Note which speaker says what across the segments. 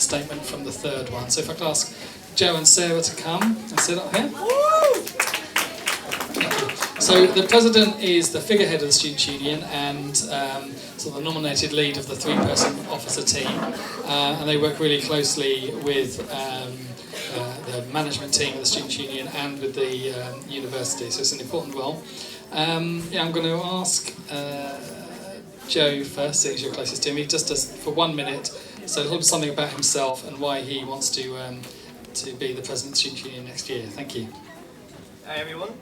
Speaker 1: statement from the third one. So if I could ask Joe and Sarah to come and sit up here. So the president is the figurehead of the Students' Union and sort of the nominated lead of the three-person officer team, and they work really closely with the management team of the Students' Union and with the university, so it's an important role. I'm going to ask Joe first, since you're closest to me, just for 1 minute, so a little something about himself and why he wants to be the president of the Students' Union next year. Thank you.
Speaker 2: Hi everyone.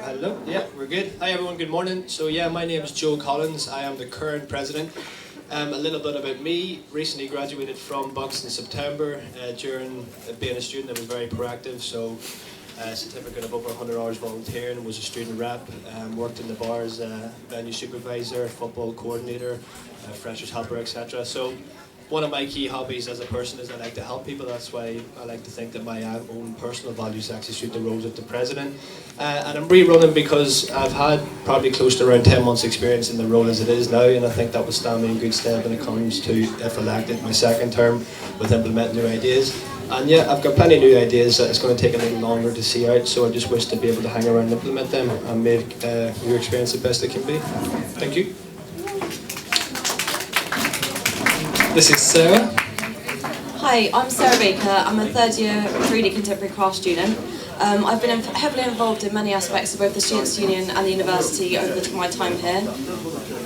Speaker 2: Hello. Yeah, we're good. Hi everyone, good morning. So yeah, my name is Joe Collins. I am the current president. A little bit about me. Recently graduated from Bucks in September. During being a student, I was very proactive. So certificate of over 100 hours volunteering, was a student rep, worked in the bars, venue supervisor, football coordinator, freshers helper, etc. So one of my key hobbies as a person is I like to help people. That's why I like to think that my own personal values actually suit the roles of the president. And I'm rerunning because I've had probably close to around 10 months experience in the role as it is now, and I think that will stand me in good stead when it comes to, if elected, my second term with implementing new ideas. And yeah, I've got plenty of new ideas that it's going to take a little longer to see out, so I just wish to be able to hang around and implement them and make your experience the best it can be. Thank you.
Speaker 1: This is Sarah.
Speaker 3: Hi, I'm Sarah Baker. I'm a third year 3D Contemporary Craft student. I've been heavily involved in many aspects of both the Students' Union and the university over my time here.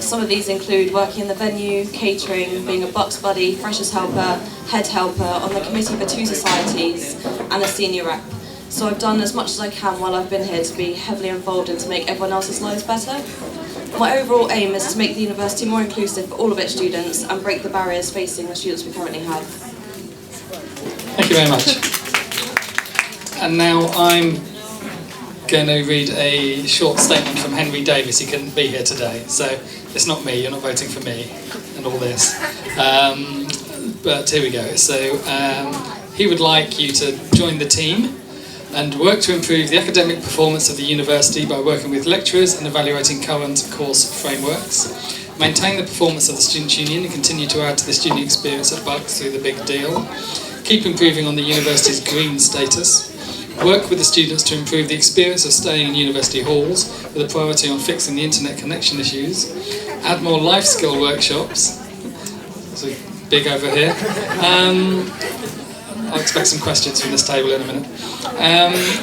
Speaker 3: Some of these include working in the venue, catering, being a Bucks buddy, freshers helper, head helper, on the committee for 2 societies and a senior rep. So I've done as much as I can while I've been here to be heavily involved and to make everyone else's lives better. My overall aim is to make the university more inclusive for all of its students and break the barriers facing the students we currently have.
Speaker 1: Thank you very much. And now I'm going to read a short statement from Henry Davis. He couldn't be here today, so it's not me, you're not voting for me and all this. But here we go. So he would like you to join the team and work to improve the academic performance of the university by working with lecturers and evaluating current course frameworks. Maintain the performance of the Students' Union and continue to add to the student experience at Bucks through the Big Deal. Keep improving on the university's green status. Work with the students to improve the experience of staying in university halls with a priority on fixing the internet connection issues. Add more life skill workshops. It's big over here. I'll expect some questions from this table in a minute.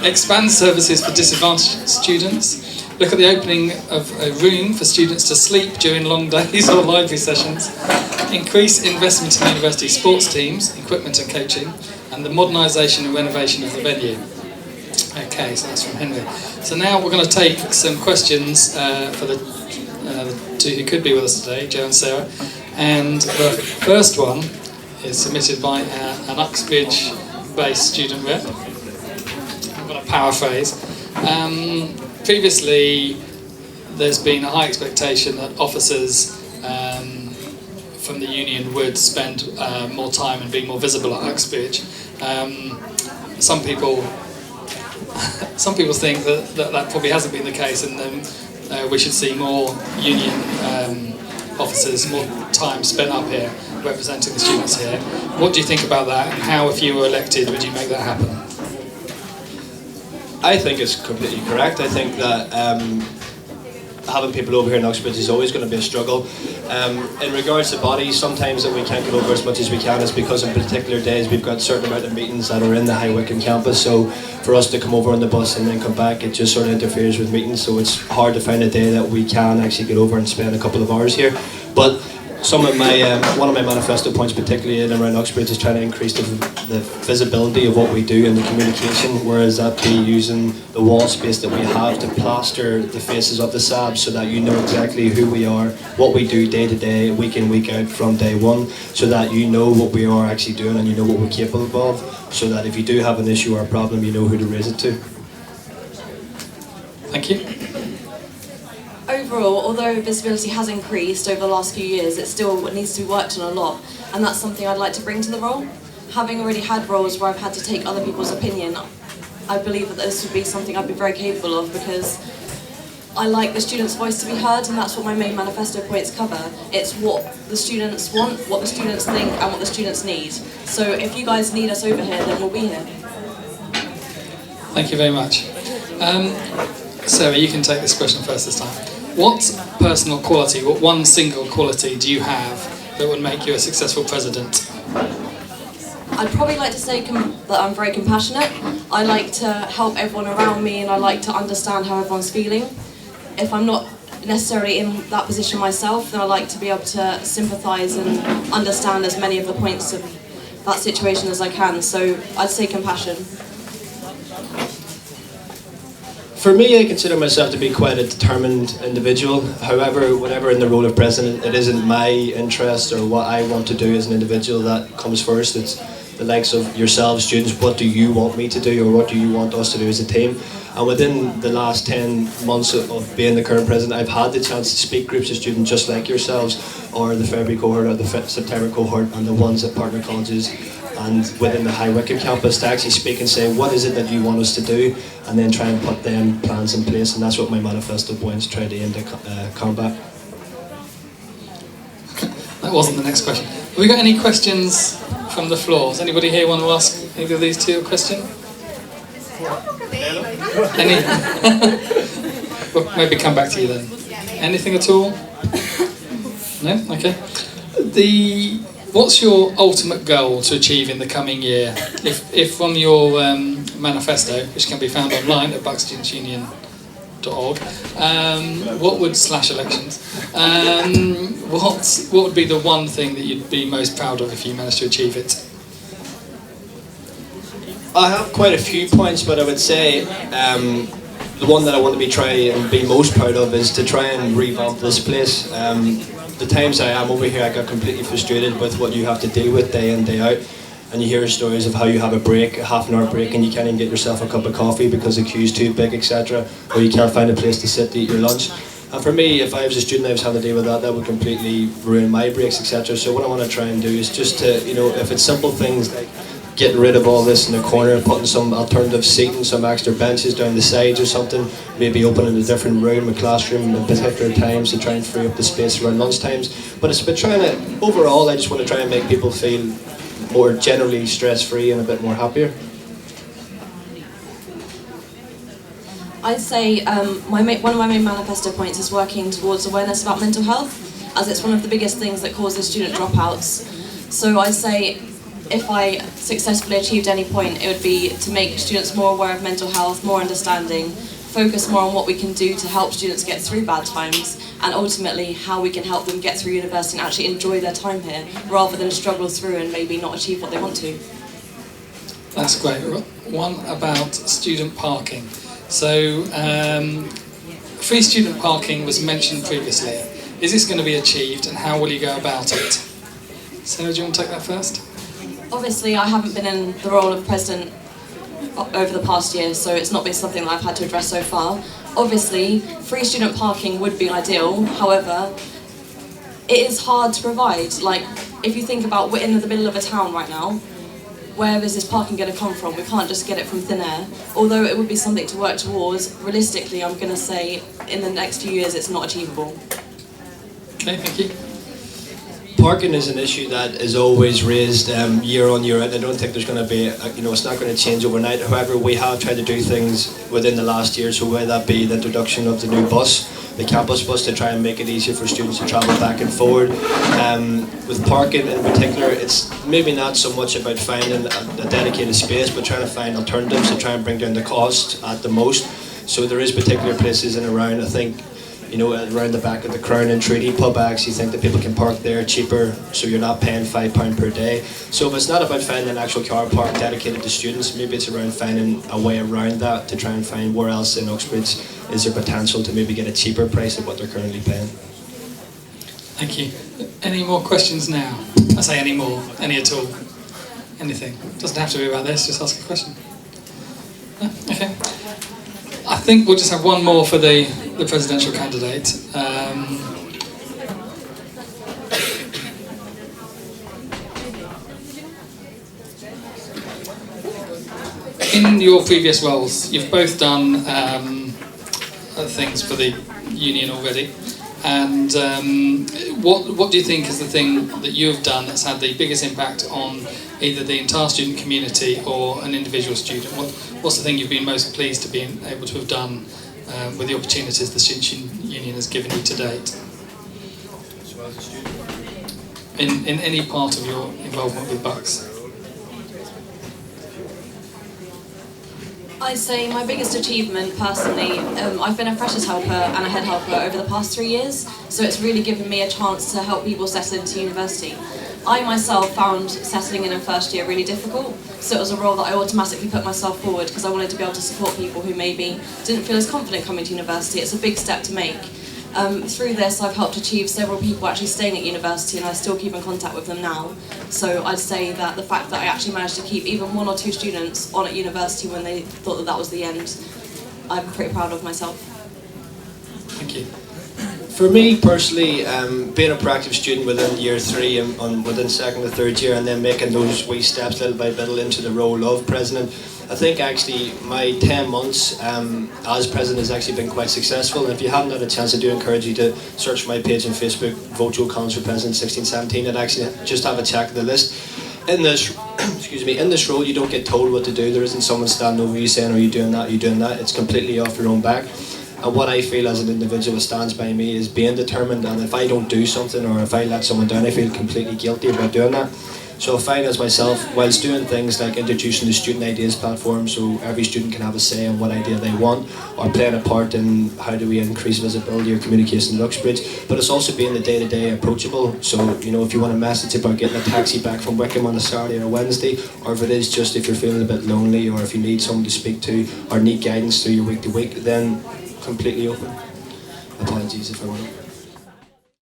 Speaker 1: Expand services for disadvantaged students. Look at the opening of a room for students to sleep during long days or library sessions. Increase investment in university sports teams, equipment and coaching, and the modernisation and renovation of the venue. Okay, so that's from Henry. So now we're going to take some questions for the two who could be with us today, Joe and Sarah. And the first one is submitted by an Uxbridge-based student rep. I'm going to paraphrase. Previously, there's been a high expectation that officers from the union would spend more time and be more visible at Uxbridge. Some people think that probably hasn't been the case, and then we should see more union officers, more time spent up here representing the students here. What do you think about that, and how, if you were elected, would you make that happen?
Speaker 2: I think it's completely correct. I think that having people over here in Uxbridge is always going to be a struggle. In regards to bodies, sometimes that we can't get over as much as we can is because on particular days we've got a certain amount of meetings that are in the High Wycombe campus, so for us to come over on the bus and then come back, it just sort of interferes with meetings, so it's hard to find a day that we can actually get over and spend a couple of hours here. But some of my one of my manifesto points, particularly in and around Uxbridge, is trying to increase the visibility of what we do and the communication, whereas that be using the wall space that we have to plaster the faces of the SAB so that you know exactly who we are, what we do day to day, week in, week out from day one, so that you know what we are actually doing and you know what we're capable of, so that if you do have an issue or a problem, you know who to raise it to.
Speaker 1: Thank you.
Speaker 3: Overall, although visibility has increased over the last few years, it still needs to be worked on a lot, and that's something I'd like to bring to the role. Having already had roles where I've had to take other people's opinion, I believe that this would be something I'd be very capable of, because I like the students' voice to be heard, and that's what my main manifesto points cover. It's what the students want, what the students think, and what the students need. So if you guys need us over here, then we'll be here.
Speaker 1: Thank you very much. Sarah, you can take this question first this time. What personal quality, what one single quality do you have that would make you a successful president?
Speaker 3: I'd probably like to say that I'm very compassionate. I like to help everyone around me, and I like to understand how everyone's feeling. If I'm not necessarily in that position myself, then I like to be able to sympathise and understand as many of the points of that situation as I can. So I'd say compassion.
Speaker 2: For me, I consider myself to be quite a determined individual. However, whenever in the role of president, it isn't my interest or what I want to do as an individual that comes first. It's the likes of yourselves, students. What do you want me to do, or what do you want us to do as a team? And within the last 10 months of being the current president, I've had the chance to speak groups of students just like yourselves, or the February cohort, or the September cohort, and the ones at partner colleges, and within the High Wycombe campus, to actually speak and say, what is it that you want us to do, and then try and put them plans in place. And that's what my manifesto points try to aim to combat.
Speaker 1: That wasn't the next question. Have we got any questions from the floor? Does anybody here want to ask either of these two a question? Any? Well, maybe come back to you then. Anything at all? No? Okay. What's your ultimate goal to achieve in the coming year? If from your manifesto, which can be found online at bucksstudentsunion.org, what would /elections? What would be the one thing that you'd be most proud of if you managed to achieve it?
Speaker 2: I have quite a few points, but I would say the one that I want to be most proud of is to try and revamp this place. The times I am over here, I got completely frustrated with what you have to deal with day in, day out. And you hear stories of how you have a break, a half-an-hour break, and you can't even get yourself a cup of coffee because the queue's too big, etc. Or you can't find a place to sit to eat your lunch. And for me, if I was a student I was having to deal with that would completely ruin my breaks, etc. So what I want to try and do is just to, if it's simple things like getting rid of all this in the corner, putting some alternative seating, some extra benches down the sides or something, maybe opening a different room, a classroom at particular times to try and free up the space around lunch times. But it's about trying to, overall, I just want to try and make people feel more generally stress-free and a bit more happier.
Speaker 3: I'd say one of my main manifesto points is working towards awareness about mental health, as it's one of the biggest things that causes student dropouts. So I'd say if I successfully achieved any point, it would be to make students more aware of mental health, more understanding, focus more on what we can do to help students get through bad times, and ultimately how we can help them get through university and actually enjoy their time here, rather than struggle through and maybe not achieve what they want to.
Speaker 1: That's great. One about student parking. So, free student parking was mentioned previously. Is this going to be achieved, and how will you go about it? Sarah, do you want to take that first?
Speaker 3: Obviously, I haven't been in the role of president over the past year, so it's not been something that I've had to address so far. Obviously, free student parking would be ideal. However, it is hard to provide. Like, if you think about, we're in the middle of a town right now. Where is this parking going to come from? We can't just get it from thin air. Although it would be something to work towards, realistically, I'm going to say in the next few years it's not achievable.
Speaker 1: Okay, thank you.
Speaker 2: Parking is an issue that is always raised year on year out. I don't think there's going to be, it's not going to change overnight. However, we have tried to do things within the last year, so whether that be the introduction of the new bus, the campus bus, to try and make it easier for students to travel back and forward. With parking in particular, it's maybe not so much about finding a dedicated space, but trying to find alternatives to try and bring down the cost at the most. So there is particular places in and around, I think, around the back of the Crown and Treaty pub, I actually think that people can park there cheaper, so you're not paying £5 per day. So if it's not about finding an actual car park dedicated to students, maybe it's around finding a way around that to try and find where else in Uxbridge is there potential to maybe get a cheaper price of what they're currently paying.
Speaker 1: Thank you. Any more questions now? I say any more, any at all. Anything. Doesn't have to be about this, just ask a question. No? Okay. I think we'll just have one more for the presidential candidate. In your previous roles, you've both done things for the union already. And what do you think is the thing that you have done that's had the biggest impact on either the entire student community or an individual student? What's the thing you've been most pleased to be able to have done with the opportunities the Students' Union has given you to date? In any part of your involvement with Bucks?
Speaker 3: I'd say my biggest achievement personally, I've been a freshers helper and a head helper over the past 3 years, so it's really given me a chance to help people settle into university. I myself found settling in first year really difficult, so it was a role that I automatically put myself forward because I wanted to be able to support people who maybe didn't feel as confident coming to university. It's a big step to make. Through this, I've helped achieve several people actually staying at university, and I still keep in contact with them now. So I'd say that the fact that I actually managed to keep even 1 or 2 students on at university when they thought that that was the end, I'm pretty proud of myself.
Speaker 1: Thank you.
Speaker 2: For me personally, being a proactive student within year 3 and within 2nd or 3rd year, and then making those wee steps little by little into the role of president, I think actually my 10 months as president has actually been quite successful. And if you haven't had a chance, I do encourage you to search my page on Facebook, Vote Joe Collins for President 1617, and actually just have a check of the list. In this, excuse me, in this role you don't get told what to do. There isn't someone standing over you saying, "Are you doing that? Are you doing that?" It's completely off your own back. And what I feel as an individual that stands by me is being determined, and if I don't do something or if I let someone down, I feel completely guilty about doing that. So I find as myself, whilst doing things like introducing the Student Ideas platform so every student can have a say in what idea they want, or playing a part in how do we increase visibility or communication in Uxbridge, but it's also being the day-to-day approachable. So, you know, if you want a message about getting a taxi back from Wickham on a Saturday or Wednesday, or if it is just if you're feeling a bit lonely, or if you need someone to speak to, or need guidance through your week to week, then completely open. Apologies if I went.